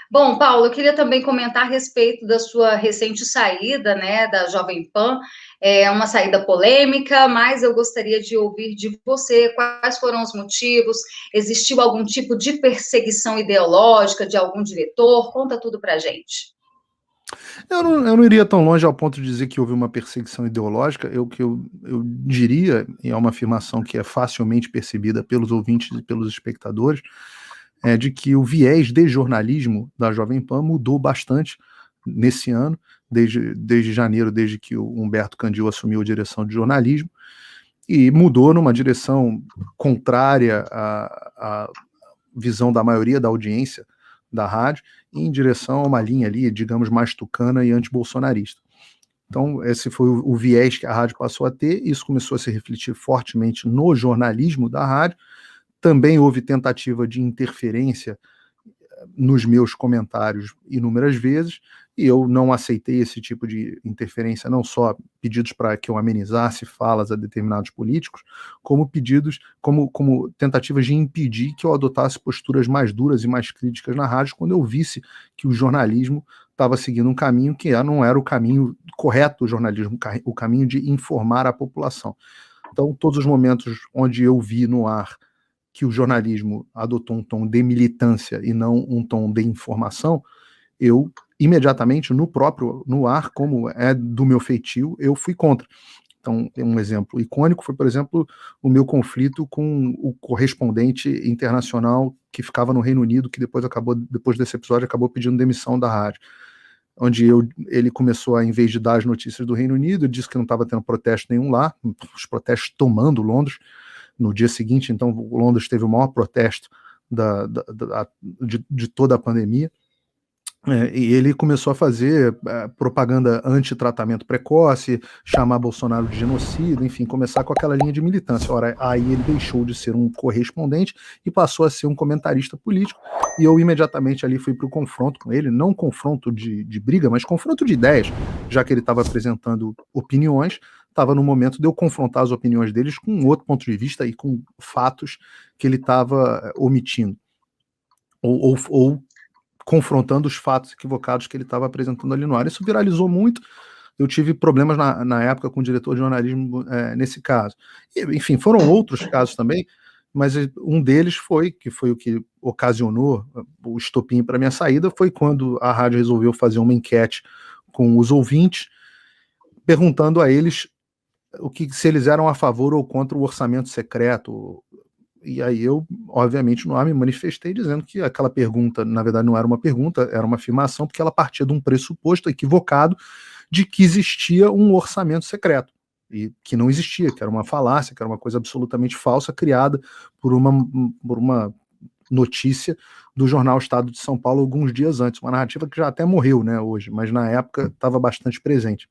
Bom, Paulo, eu queria também comentar a respeito da sua recente saída, né, da Jovem Pan. É uma saída polêmica, mas eu gostaria de ouvir de você quais foram os motivos. Existiu algum tipo de perseguição ideológica de algum diretor? Conta tudo pra gente. Eu não iria tão longe ao ponto de dizer que houve uma perseguição ideológica. Eu diria, e é uma afirmação que é facilmente percebida pelos ouvintes e pelos espectadores, é de que o viés de jornalismo da Jovem Pan mudou bastante nesse ano, desde janeiro, desde que o Humberto Candil assumiu a direção de jornalismo, e mudou numa direção contrária à visão da maioria da audiência da rádio, em direção a uma linha ali, digamos, mais tucana e antibolsonarista. Então, esse foi o viés que a rádio passou a ter, isso começou a se refletir fortemente no jornalismo da rádio. Também houve tentativa de interferência nos meus comentários inúmeras vezes, e eu não aceitei esse tipo de interferência, não só pedidos para que eu amenizasse falas a determinados políticos, como pedidos, como tentativas de impedir que eu adotasse posturas mais duras e mais críticas na rádio, quando eu visse que o jornalismo estava seguindo um caminho que não era o caminho correto do jornalismo, o caminho de informar a população. Então, todos os momentos onde eu vi no ar que o jornalismo adotou um tom de militância e não um tom de informação, eu imediatamente no ar, como é do meu feitio, eu fui contra. Então, um exemplo icônico foi, por exemplo, o meu conflito com o correspondente internacional que ficava no Reino Unido, que depois desse episódio, acabou pedindo demissão da rádio. Onde ele começou a, em vez de dar as notícias do Reino Unido, disse que não estava tendo protesto nenhum lá, os protestos tomando Londres. No dia seguinte, então, Londres teve o maior protesto de toda a pandemia. E ele começou a fazer propaganda anti-tratamento precoce, chamar Bolsonaro de genocida, enfim, começar com aquela linha de militância. Ora, aí ele deixou de ser um correspondente e passou a ser um comentarista político, e eu imediatamente ali fui para o confronto com ele, não confronto de briga, mas confronto de ideias, já que ele estava apresentando opiniões, estava no momento de eu confrontar as opiniões deles com outro ponto de vista e com fatos que ele estava omitindo. Ou confrontando os fatos equivocados que ele estava apresentando ali no ar. Isso viralizou muito. Eu tive problemas na época com o diretor de jornalismo nesse caso. E, enfim, foram outros casos também, mas um deles foi o que ocasionou o estopim para minha saída, foi quando a rádio resolveu fazer uma enquete com os ouvintes, perguntando a eles se eles eram a favor ou contra o orçamento secreto. E aí eu, obviamente, no ar me manifestei dizendo que aquela pergunta, na verdade, não era uma pergunta, era uma afirmação, porque ela partia de um pressuposto equivocado de que existia um orçamento secreto, e que não existia, que era uma falácia, que era uma coisa absolutamente falsa, criada por uma notícia do jornal Estado de São Paulo alguns dias antes, uma narrativa que já até morreu, né, hoje, mas na época estava bastante presente.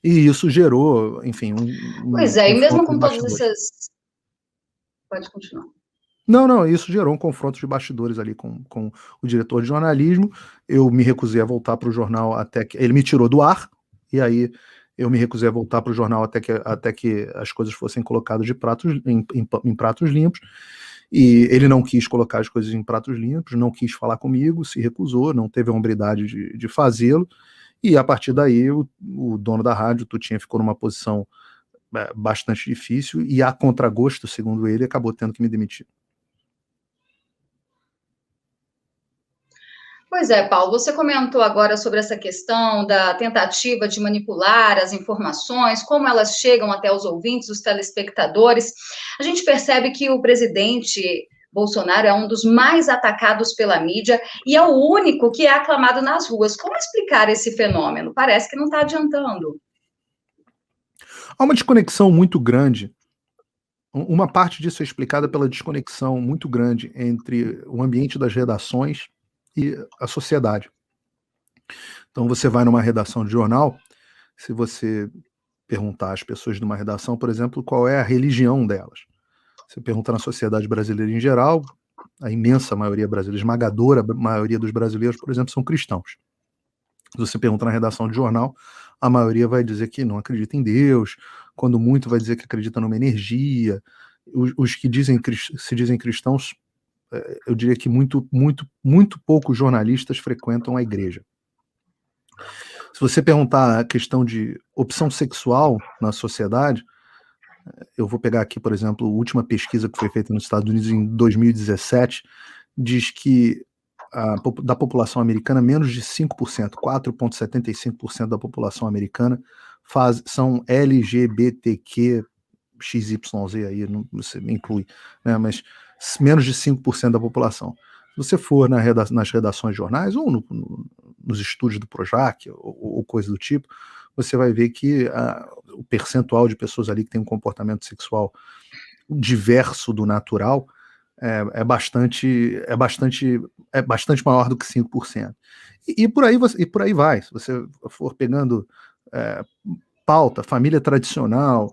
E isso gerou, enfim, um Pois é, e mesmo confronto de com todas bastidores. essas. Pode continuar. Não, isso gerou um confronto de bastidores ali com o diretor de jornalismo. Eu me recusei a voltar para o jornal até que. Ele me tirou do ar, e aí eu me recusei a voltar para o jornal até que as coisas fossem colocadas em pratos limpos. E ele não quis colocar as coisas em pratos limpos, não quis falar comigo, se recusou, não teve a hombridade de fazê-lo. E a partir daí, o dono da rádio, Tutinha, ficou numa posição bastante difícil, e a contragosto, segundo ele, acabou tendo que me demitir. Pois é, Paulo, você comentou agora sobre essa questão da tentativa de manipular as informações, como elas chegam até os ouvintes, os telespectadores. A gente percebe que o presidente Bolsonaro é um dos mais atacados pela mídia e é o único que é aclamado nas ruas. Como explicar esse fenômeno? Parece que não está adiantando. Há uma desconexão muito grande. Uma parte disso é explicada pela desconexão muito grande entre o ambiente das redações e a sociedade. Então, você vai numa redação de jornal, se você perguntar às pessoas de uma redação, por exemplo, qual é a religião delas. Você pergunta na sociedade brasileira em geral, a imensa maioria brasileira, esmagadora maioria dos brasileiros, por exemplo, são cristãos. Se você pergunta na redação de jornal, a maioria vai dizer que não acredita em Deus, quando muito vai dizer que acredita numa energia. Os que se dizem cristãos eu diria que muito poucos jornalistas frequentam a igreja. Se você perguntar a questão de opção sexual na sociedade, eu vou pegar aqui, por exemplo, a última pesquisa que foi feita nos Estados Unidos em 2017, diz que da população americana, menos de 5%, 4,75% da população americana são LGBTQ, XYZ aí, não, você inclui, né, mas menos de 5% da população. Se você for nas redações de jornais ou nos estúdios do Projac ou coisa do tipo, você vai ver que o percentual de pessoas ali que tem um comportamento sexual diverso do natural é bastante maior do que 5%. E por aí vai. Se você for pegando pauta, família tradicional,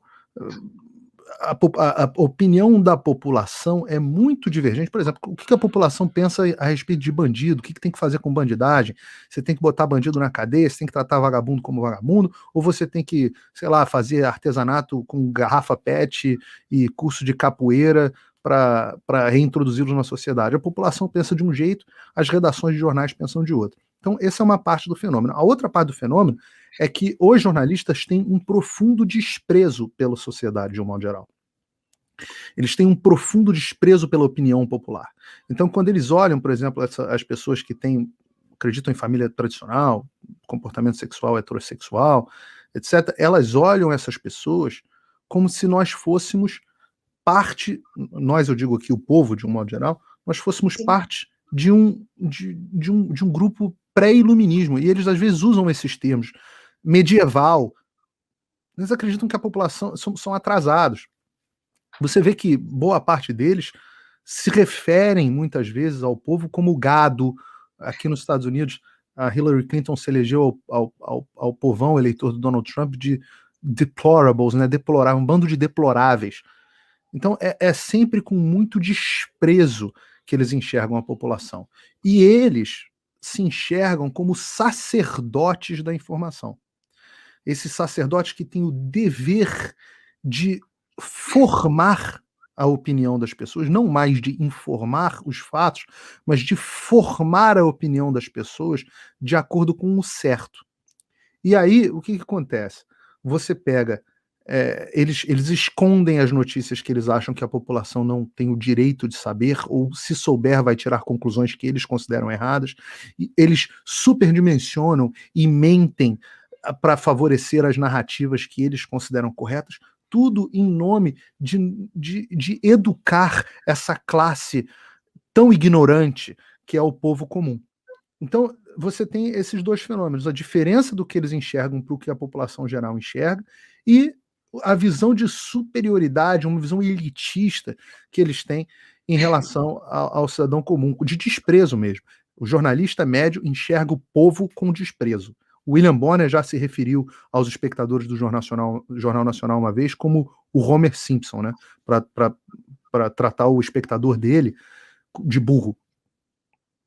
a opinião da população é muito divergente. Por exemplo, o que a população pensa a respeito de bandido? O que tem que fazer com bandidagem? Você tem que botar bandido na cadeia? Você tem que tratar vagabundo como vagabundo? Ou você tem que, sei lá, fazer artesanato com garrafa PET e curso de capoeira para reintroduzi-los na sociedade? A população pensa de um jeito, as redações de jornais pensam de outro. Então, essa é uma parte do fenômeno. A outra parte do fenômeno é que os jornalistas têm um profundo desprezo pela sociedade, de um modo geral. Eles têm um profundo desprezo pela opinião popular. Então, quando eles olham, por exemplo, as pessoas que acreditam em família tradicional, comportamento sexual, heterossexual, etc., elas olham essas pessoas como se nós fôssemos parte, eu digo aqui o povo, de um modo geral, nós fôssemos parte de um grupo pré-iluminismo, e eles às vezes usam esses termos, medieval. Eles acreditam que a população são atrasados. Você vê que boa parte deles se referem muitas vezes ao povo como gado. Aqui nos Estados Unidos, a Hillary Clinton se elegeu ao povão eleitor do Donald Trump de deplorables, né, deplorável, um bando de deploráveis. Então é sempre com muito desprezo que eles enxergam a população. E eles se enxergam como sacerdotes da informação. Esses sacerdotes que têm o dever de formar a opinião das pessoas, não mais de informar os fatos, mas de formar a opinião das pessoas de acordo com o certo. E aí, o que acontece? Você pega... eles escondem as notícias que eles acham que a população não tem o direito de saber, ou se souber vai tirar conclusões que eles consideram erradas, e eles superdimensionam e mentem para favorecer as narrativas que eles consideram corretas, tudo em nome de educar essa classe tão ignorante que é o povo comum. Então, você tem esses dois fenômenos, a diferença do que eles enxergam para o que a população geral enxerga e a visão de superioridade, uma visão elitista que eles têm em relação ao cidadão comum, de desprezo mesmo. O jornalista médio enxerga o povo com desprezo. William Bonner já se referiu aos espectadores do Jornal Nacional uma vez como o Homer Simpson, né? Para tratar o espectador dele de burro.